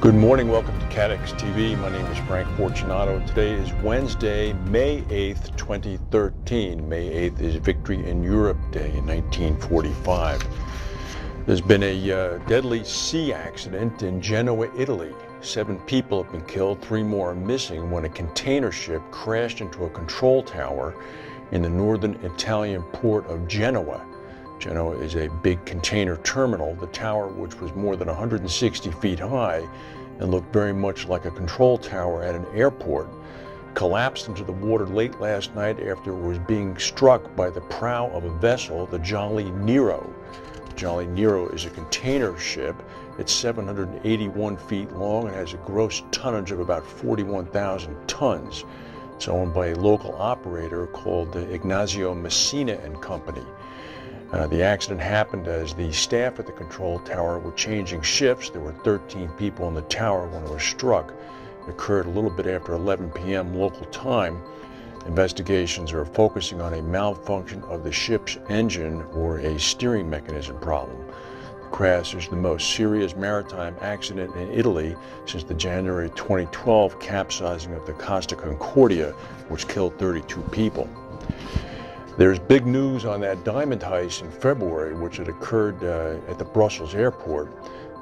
Good morning, welcome to CATEX TV. My name is Frank Fortunato. Today is Wednesday, May 8th, 2013. May 8th is Victory in Europe Day in 1945. There's been a deadly sea accident in Genoa, Italy. 7 people have been killed, 3 more are missing when a container ship crashed into a control tower in the northern Italian port of Genoa. Genoa is a big container terminal. The tower, which was more than 160 feet high and looked very much like a control tower at an airport, collapsed into the water late last night after it was being struck by the prow of a vessel, the Jolly Nero. Jolly Nero is a container ship. It's 781 feet long and has a gross tonnage of about 41,000 tons. It's owned by a local operator called Ignazio Messina and Company. The accident happened as the staff at the control tower were changing shifts. There were 13 people in the tower when it was struck. It occurred a little bit after 11 p.m. local time. Investigations are focusing on a malfunction of the ship's engine or a steering mechanism problem. The crash is the most serious maritime accident in Italy since the January 2012 capsizing of the Costa Concordia, which killed 32 people. There's big news on that diamond heist in February, which had occurred at the Brussels airport.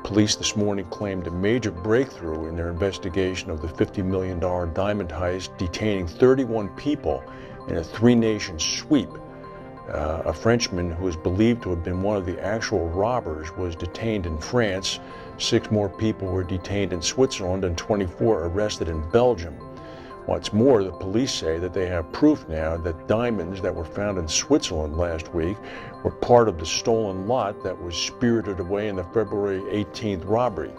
Police this morning claimed a major breakthrough in their investigation of the $50 million diamond heist, detaining 31 people in a 3-nation sweep. A Frenchman who is believed to have been one of the actual robbers was detained in France. 6 more people were detained in Switzerland and 24 arrested in Belgium. What's more, the police say that they have proof now that diamonds that were found in Switzerland last week were part of the stolen lot that was spirited away in the February 18th robbery.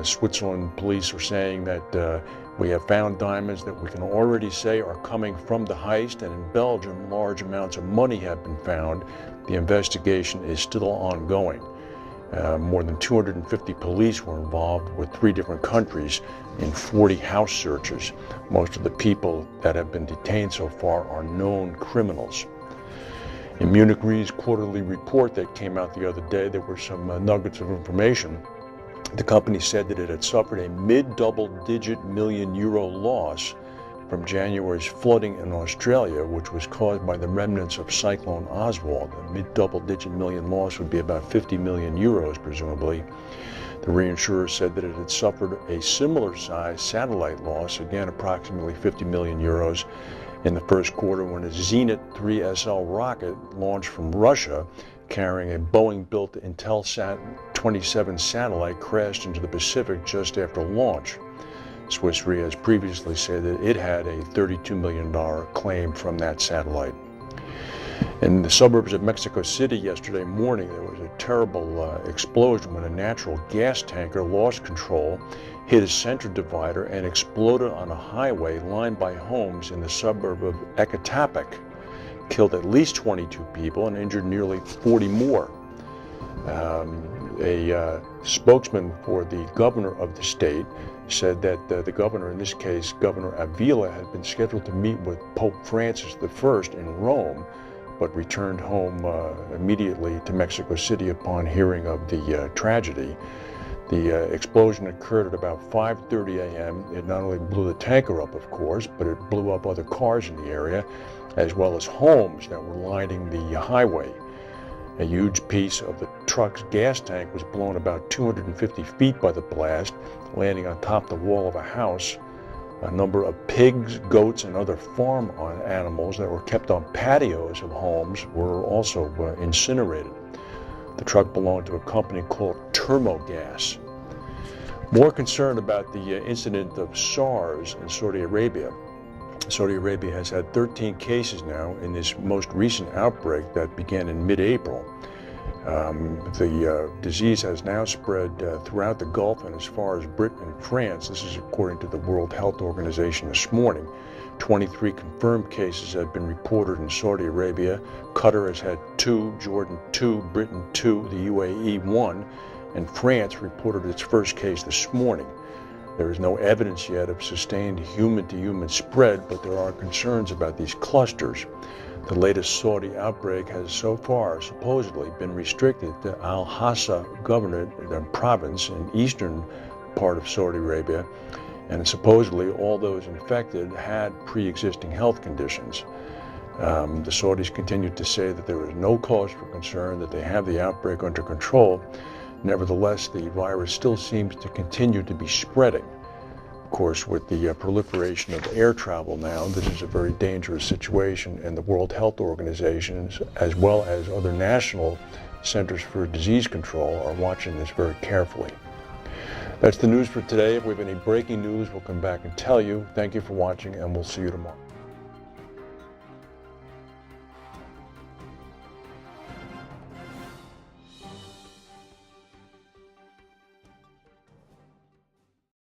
Switzerland police are saying that we have found diamonds that we can already say are coming from the heist, and in Belgium, large amounts of money have been found. The investigation is still ongoing. More than 250 police were involved with 3 different countries in 40 house searches. Most of the people that have been detained so far are known criminals. In Munich Re's quarterly report that came out the other day, there were some nuggets of information. The company said that it had suffered a mid-double-digit million euro loss from January's flooding in Australia, which was caused by the remnants of Cyclone Oswald. A mid-double-digit million loss would be about 50 million euros, presumably. The reinsurer said that it had suffered a similar-sized satellite loss, again approximately 50 million euros, in the first quarter when a Zenit 3SL rocket launched from Russia, carrying a Boeing-built Intelsat 27 satellite, crashed into the Pacific just after launch. Swiss Re has previously said that it had a $32 million claim from that satellite. In the suburbs of Mexico City yesterday morning, there was a terrible explosion when a natural gas tanker lost control, hit a center divider, and exploded on a highway lined by homes in the suburb of Ecatepec. Killed at least 22 people and injured nearly 40 more. A spokesman for the governor of the state said that the governor, in this case Governor Avila, had been scheduled to meet with Pope Francis I in Rome, but returned home immediately to Mexico City upon hearing of the tragedy. The explosion occurred at about 5:30 a.m. It not only blew the tanker up, of course, but it blew up other cars in the area, as well as homes that were lining the highway. A huge piece of the truck's gas tank was blown about 250 feet by the blast, landing on top the wall of a house. A number of pigs, goats, and other farm animals that were kept on patios of homes were also incinerated. The truck belonged to a company called Termogas. More concerned about the incident of SARS in Saudi Arabia. Saudi Arabia has had 13 cases now in this most recent outbreak that began in mid-April. The disease has now spread throughout the Gulf and as far as Britain and France. This is according to the World Health Organization this morning. 23 confirmed cases have been reported in Saudi Arabia. Qatar has had 2, Jordan 2, Britain 2, the UAE 1, and France reported its first case this morning. There is no evidence yet of sustained human-to-human spread, but there are concerns about these clusters. The latest Saudi outbreak has so far supposedly been restricted to al-Ahsa governorate and province in eastern part of Saudi Arabia, and supposedly all those infected had pre-existing health conditions. The Saudis continued to say that there was no cause for concern, that they have the outbreak under control. Nevertheless, the virus still seems to continue to be spreading. Of course, with the proliferation of air travel now, this is a very dangerous situation, and the World Health Organization, as well as other national Centers for Disease Control, are watching this very carefully. That's the news for today. If we have any breaking news, we'll come back and tell you. Thank you for watching, and we'll see you tomorrow.